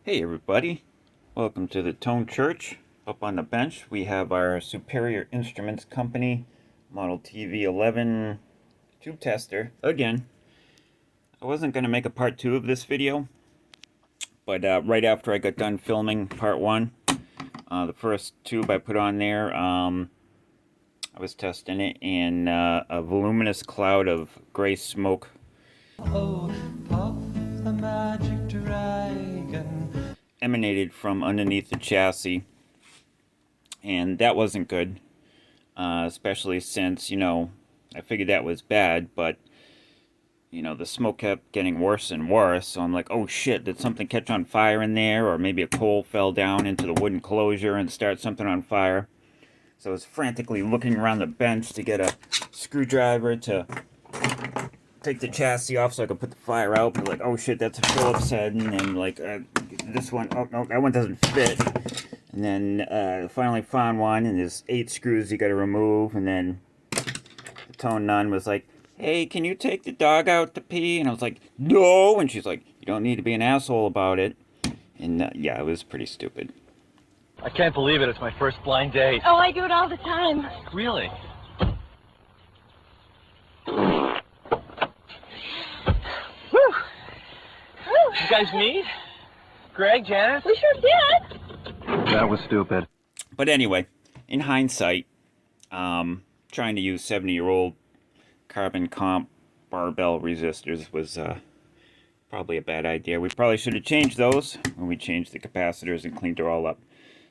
Hey everybody, welcome to the Tone Church. Up on the bench we have our Superior Instruments Company model TV-11 tube tester. Again, I wasn't going to make a part 2 of this video, but right after I got done filming part 1, the first tube I put on there, I was testing it in a voluminous cloud of gray smoke. Oh, puff the magic dragon. Emanated from underneath the chassis, and that wasn't good, especially since, I figured that was bad, but, the smoke kept getting worse and worse, so I'm like, oh shit, did something catch on fire in there, or maybe a coal fell down into the wooden closure and start something on fire. So I was frantically looking around the bench to get a screwdriver to take the chassis off so I could put the fire out, but like, oh shit, that's a Phillips head, and then like, this one, oh no, that one doesn't fit. And then finally found one, and there's 8 screws you gotta remove, and then the tone nun was like, hey, can you take the dog out to pee? And I was like, no, and she's like, you don't need to be an asshole about it. And yeah, it was pretty stupid. I can't believe it, it's my first blind date. Oh, I do it all the time. Really? You guys meet? Greg, Janice? We sure did. That was stupid. But anyway, in hindsight, trying to use 70-year-old carbon comp barbell resistors was probably a bad idea. We probably should have changed those when we changed the capacitors and cleaned it all up.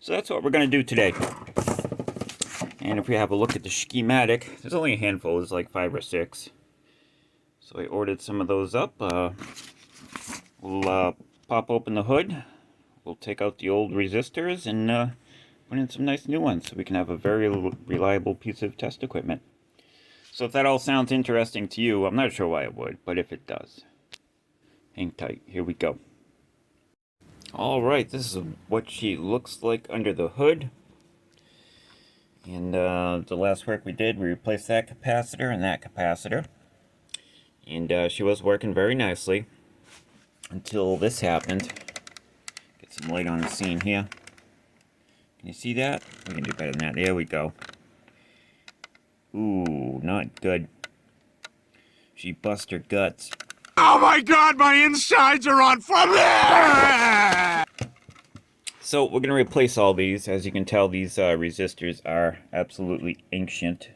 So that's what we're going to do today. And if we have a look at the schematic, there's only a handful, there's like 5 or 6. So I ordered some of those up. We'll pop open the hood, we'll take out the old resistors, and put in some nice new ones so we can have a very reliable piece of test equipment. So if that all sounds interesting to you, I'm not sure why it would, but if it does, hang tight, here we go. Alright, this is what she looks like under the hood. And the last work we did, we replaced that capacitor and that capacitor. And she was working very nicely. Until this happened. Get some light on the scene here. Can you see that? We can do better than that. There we go. Ooh, not good. She bust her guts. Oh my god, my insides are on fire! So we're going to replace all these. As you can tell, these resistors are absolutely ancient.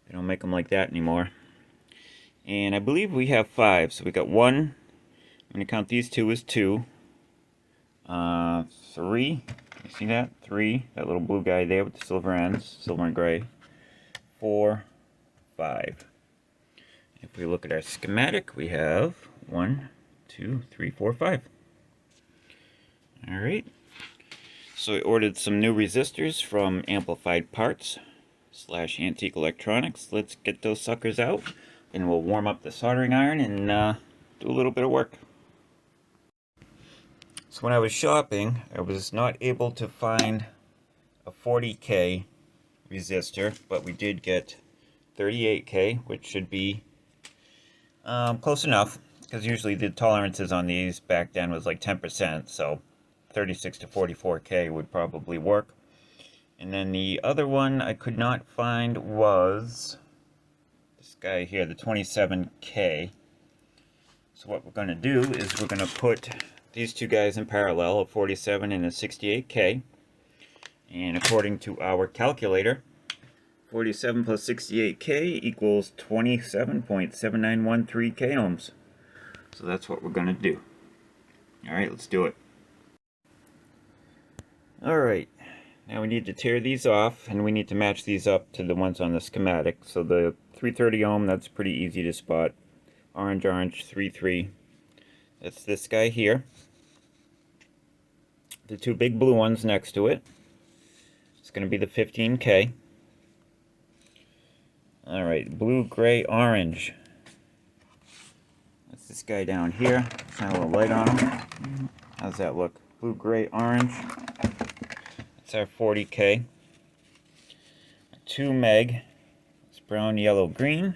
They don't make them like that anymore. And I believe we have 5. So we got 1. I'm going to count these 2 as 2. 3. You see that? 3. That little blue guy there with the silver ends. Silver and gray. 4. 5. If we look at our schematic, we have 1, 2, 3, 4, 5. Alright. So I ordered some new resistors from Amplified Parts / Antique Electronics. Let's get those suckers out. And we'll warm up the soldering iron and do a little bit of work. So when I was shopping, I was not able to find a 40K resistor, but we did get 38K, which should be close enough, because usually the tolerances on these back then was like 10%, so 36 to 44K would probably work. And then the other one I could not find was this guy here, the 27K. So what we're going to do is we're going to put these 2 guys in parallel, a 47 and a 68K. And according to our calculator, 47 plus 68K equals 27.7913 K ohms. So that's what we're going to do. Alright, let's do it. Alright, now we need to tear these off, and we need to match these up to the ones on the schematic. So the 330 ohm, that's pretty easy to spot. Orange, 3.3. That's this guy here. The 2 big blue ones next to it. It's going to be the 15K. Alright, blue, gray, orange. That's this guy down here. Shine a little light on him. How's that look? Blue, gray, orange. That's our 40K. 2 meg. It's brown, yellow, green.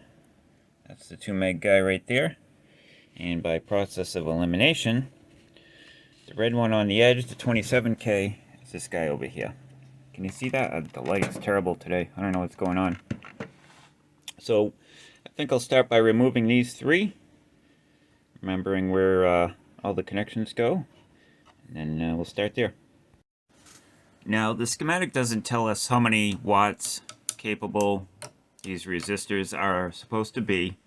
That's the 2 meg guy right there. And by process of elimination, The red one on the edge, the 27K, is this guy over here. Can you see that? The light is terrible today. I don't know what's going on. So I think I'll start by removing these three, remembering where all the connections go, and then we'll start there. Now the schematic doesn't tell us how many watts capable these resistors are supposed to be,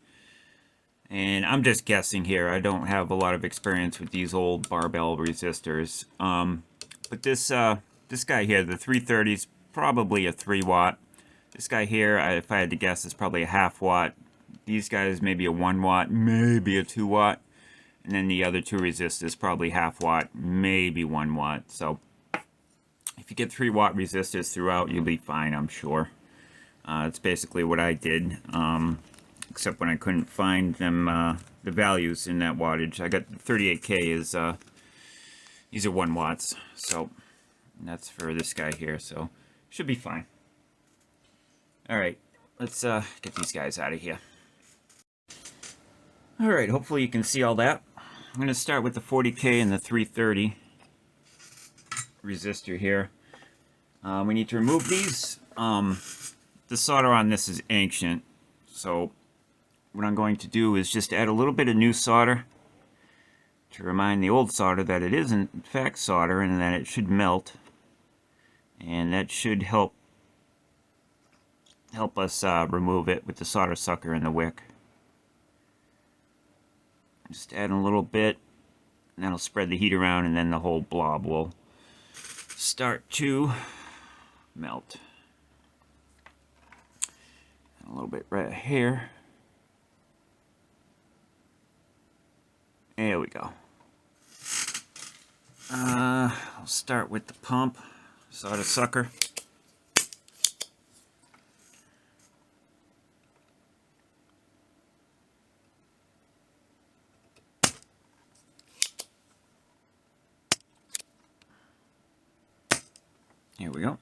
and I'm just guessing here. I don't have a lot of experience with these old barbell resistors, but this guy here, the 330, is probably a 3 watt. This guy here, if I had to guess, is probably a half watt. These guys maybe a 1 watt, maybe a 2 watt, and then the other two resistors probably half watt, maybe 1 watt. So if you get 3 watt resistors throughout, you'll be fine, I'm sure. It's basically what I did, except when I couldn't find them, the values in that wattage. I got 38K is these are 1 watts, so that's for this guy here. So should be fine. All right, let's get these guys out of here. All right, hopefully you can see all that. I'm going to start with the 40K and the 330 resistor here. We need to remove these. The solder on this is ancient, so what I'm going to do is just add a little bit of new solder to remind the old solder that it is in fact solder and that it should melt, and that should help us remove it with the solder sucker and the wick. Just add a little bit, and that'll spread the heat around, and then the whole blob will start to melt. And a little bit right here. There we go. I'll start with the pump, solder sucker. Here we go.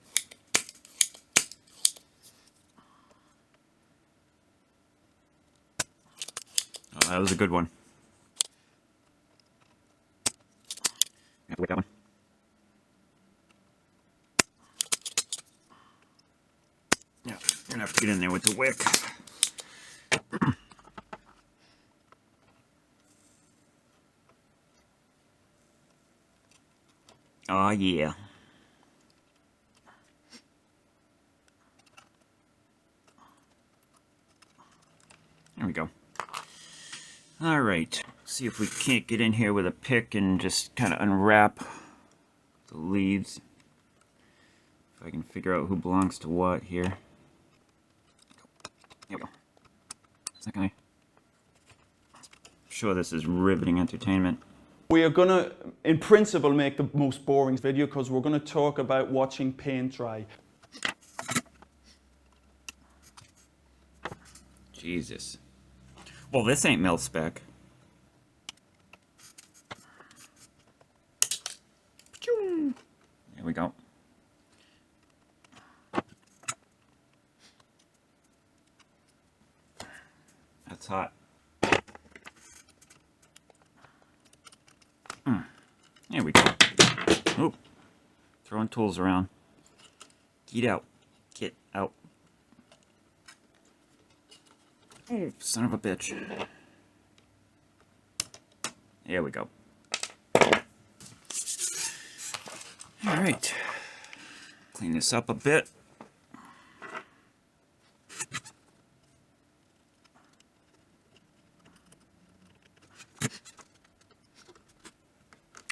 Oh, that was a good one. With that one. Yeah, you're gonna have to get in there with the wick. Oh yeah. There we go. All right, see if we can't get in here with a pick and just kind of unwrap the leads. If I can figure out who belongs to what here. Here we go. Okay. Sure, this is riveting entertainment. We are gonna, in principle, make the most boring video because we're gonna talk about watching paint dry. Jesus. Well, this ain't mil spec. There we go. That's hot. There we go. Oop. Throwing tools around. Get out. Get out. Oh, son of a bitch. There we go. All right. Clean this up a bit.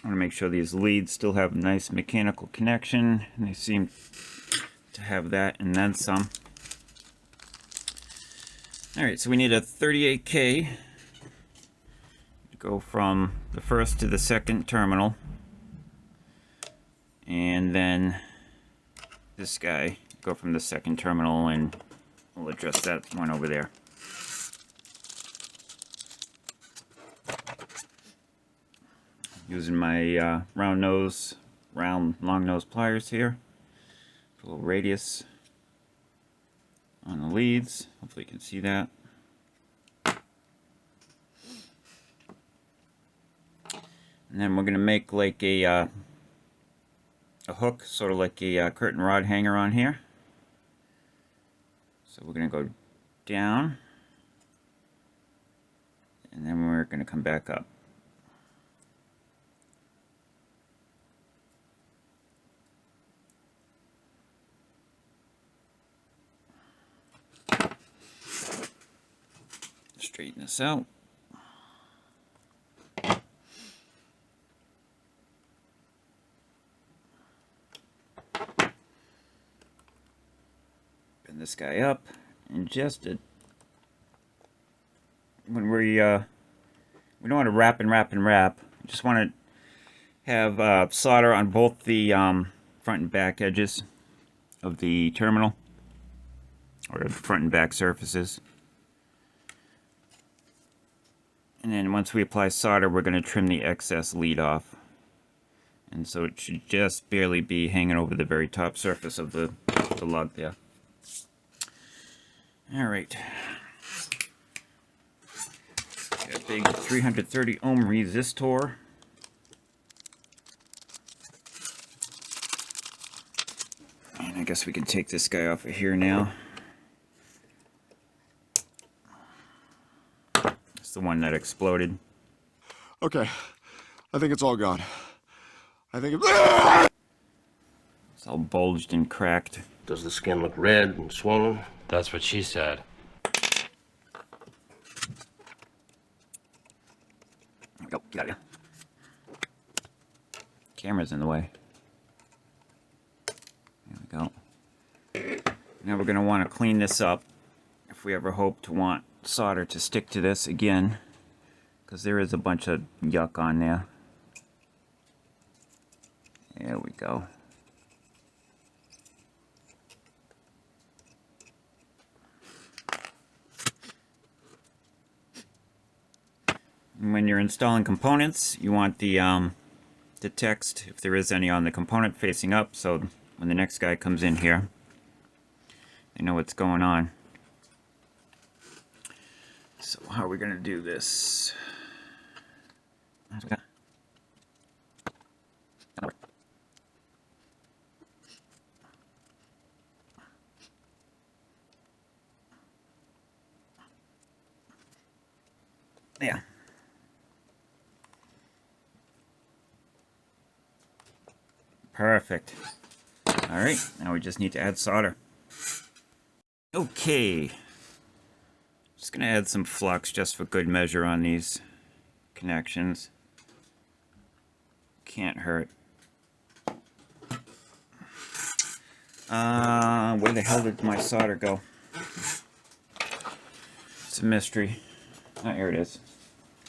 I want to make sure these leads still have a nice mechanical connection, and they seem to have that and then some. Alright, so we need a 38K to go from the first to the second terminal, and then this guy go from the second terminal, and we'll address that one over there. Using my long nose pliers here, a little radius on the leads. Hopefully you can see that. And And then we're going to make like a hook, sort of like a curtain rod hanger on here. So we're going to go down, and then we're going to come back up. Straighten this out. Bend this guy up, and just when we don't want to wrap and wrap and wrap. We just want to have solder on both the front and back edges of the terminal, or the front and back surfaces. And then once we apply solder, we're going to trim the excess lead off. And so it should just barely be hanging over the very top surface of the lug there. Alright. Got a big 330 ohm resistor. And I guess we can take this guy off of here now. The one that exploded. Okay, I think it's all gone. I think it's all bulged and cracked. Does the skin look red and swollen? That's what she said. Oh, got it. Camera's in the way. There we go. Now we're going to want to clean this up if we ever hope to want solder to stick to this again, because there is a bunch of yuck on there. There we go. And when you're installing components, you want the text, if there is any, on the component facing up, so when the next guy comes in here, they know what's going on. So how are we going to do this? Yeah. Perfect. All right, now we just need to add solder. Okay. Just going to add some flux just for good measure on these connections. Can't hurt. Where the hell did my solder go? It's a mystery. Oh, here it is.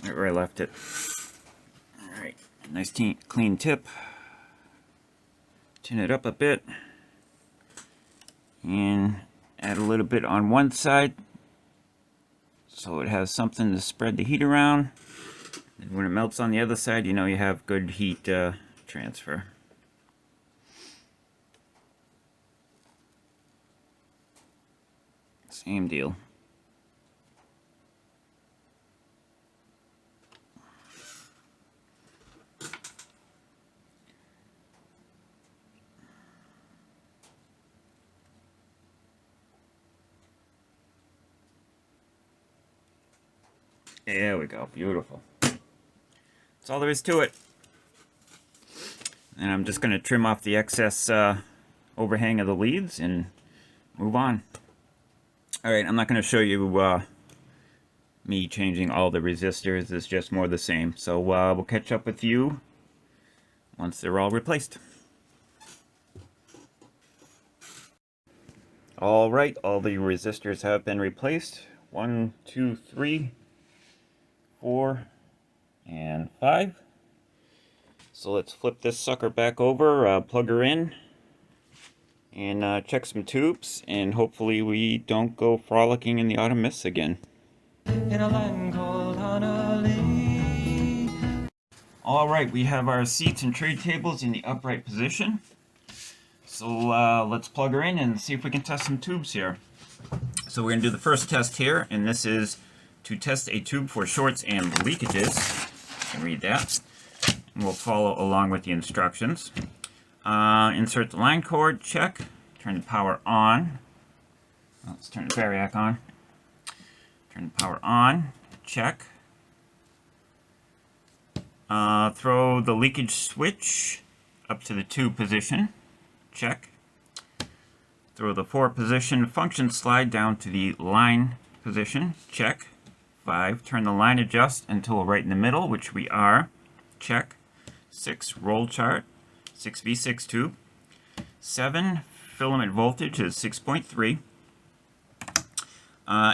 Right where I left it. Alright, nice clean tip. Tin it up a bit. And add a little bit on one side, so it has something to spread the heat around. And when it melts on the other side, you know you have good heat transfer. Same deal. There we go. Beautiful. That's all there is to it. And I'm just going to trim off the excess overhang of the leads and move on. Alright, I'm not going to show you me changing all the resistors. It's just more the same. So we'll catch up with you once they're all replaced. Alright, all the resistors have been replaced. 1, 2, 3, 4, and 5. So let's flip this sucker back over, plug her in, and check some tubes, and hopefully we don't go frolicking in the autumn mists again. In a land called Honolulu. Alright, we have our seats and tray tables in the upright position. So let's plug her in and see if we can test some tubes here. So we're going to do the first test here, and this is to test a tube for shorts and leakages. You can read that. We'll follow along with the instructions. Insert the line cord, check. Turn the power on. Let's turn the variac on. Turn the power on, check. Throw the leakage switch up to the 2 position, check. Throw the 4 position function slide down to the line position, check. 5, turn the line adjust until right in the middle, which we are, check. 6, roll chart, 6v6 tube. 7, filament voltage is 6.3.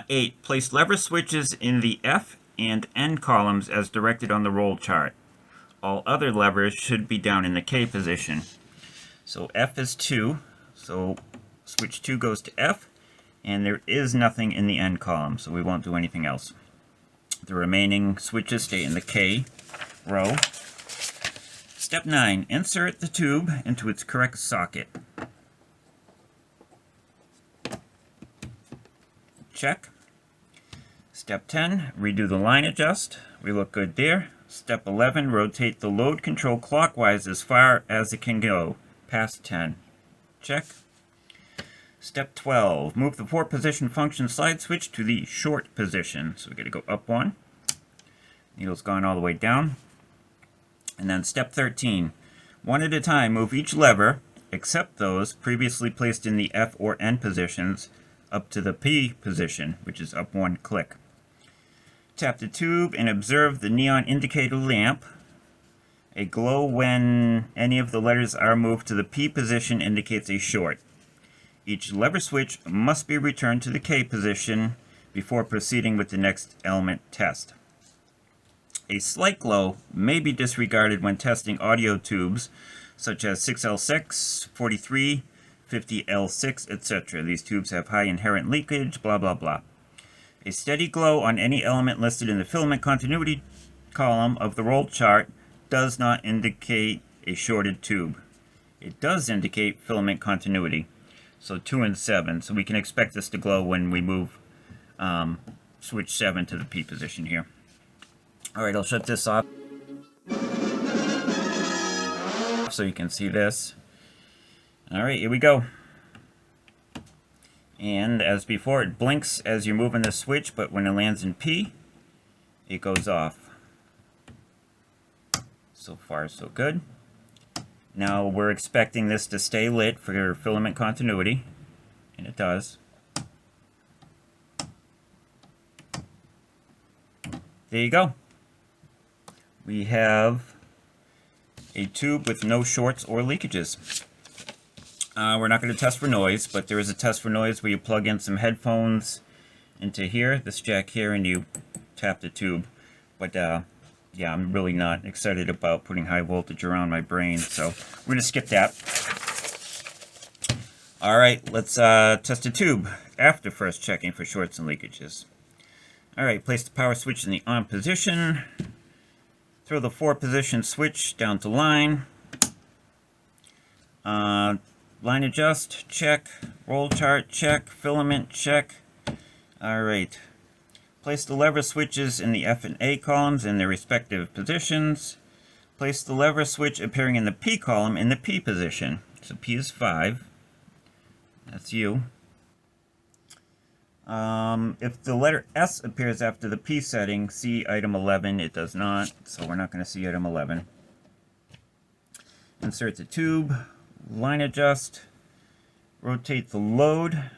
8, place lever switches in the F and N columns as directed on the roll chart. All other levers should be down in the K position. So F is 2, so switch 2 goes to F, and there is nothing in the N column, so we won't do anything else. The remaining switches stay in the K row. Step 9, insert the tube into its correct socket. Check. Step 10, redo the line adjust. We look good there. Step 11, rotate the load control clockwise as far as it can go, past 10. Check. Step 12, move the 4 position function slide switch to the short position. So we got to go up 1. Needle's gone all the way down. And then step 13, one at a time, move each lever, except those previously placed in the F or N positions, up to the P position, which is up 1 click. Tap the tube and observe the neon indicator lamp. A glow when any of the letters are moved to the P position indicates a short. Each lever switch must be returned to the K position before proceeding with the next element test. A slight glow may be disregarded when testing audio tubes such as 6L6, 43, 50L6, etc. These tubes have high inherent leakage, blah blah blah. A steady glow on any element listed in the filament continuity column of the roll chart does not indicate a shorted tube. It does indicate filament continuity. So 2 and 7. So we can expect this to glow when we move switch 7 to the P position here. Alright, I'll shut this off so you can see this. Alright, here we go. And as before, it blinks as you're moving the switch, but when it lands in P, it goes off. So far, so good. Now we're expecting this to stay lit for filament continuity, and it does. There you go. We have a tube with no shorts or leakages. We're not going to test for noise, but there is a test for noise where you plug in some headphones into here, this jack here, and you tap the tube. But yeah, I'm really not excited about putting high voltage around my brain, so we're going to skip that. Alright, let's test the tube after first checking for shorts and leakages. Alright, place the power switch in the on position. Throw the 4 position switch down to line. Line adjust, check. Roll chart, check. Filament, check. Alright. Place the lever switches in the F and A columns in their respective positions. Place the lever switch appearing in the P column in the P position. So P is 5. That's you. If the letter S appears after the P setting, see item 11. It does not, so we're not going to see item 11. Insert the tube, line adjust, rotate the load,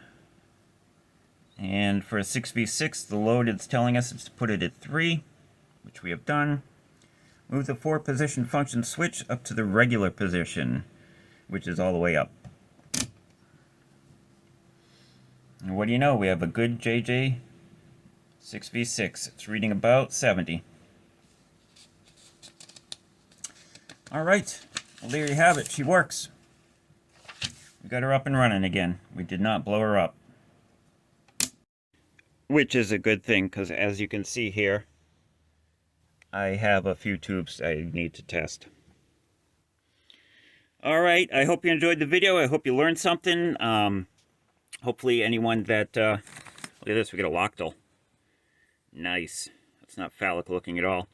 and for a 6v6, the load it's telling us is to put it at 3, which we have done. Move the 4 position function switch up to the regular position, which is all the way up. And what do you know? We have a good JJ 6v6. It's reading about 70. Alright, well there you have it. She works. We got her up and running again. We did not blow her up. Which is a good thing, because as you can see here, I have a few tubes I need to test. Alright, I hope you enjoyed the video. I hope you learned something. Hopefully anyone that, look at this, we got a loctile. Nice. That's not phallic looking at all.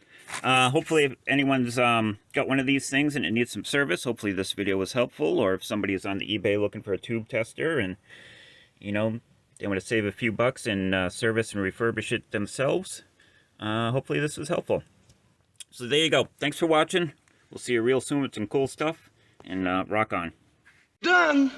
Hopefully if anyone's got one of these things and it needs some service, hopefully this video was helpful. Or if somebody is on the eBay looking for a tube tester and, you know, they want to save a few bucks and service and refurbish it themselves, hopefully this was helpful. So there you go. Thanks for watching. We'll see you real soon with some cool stuff, and rock on. Done.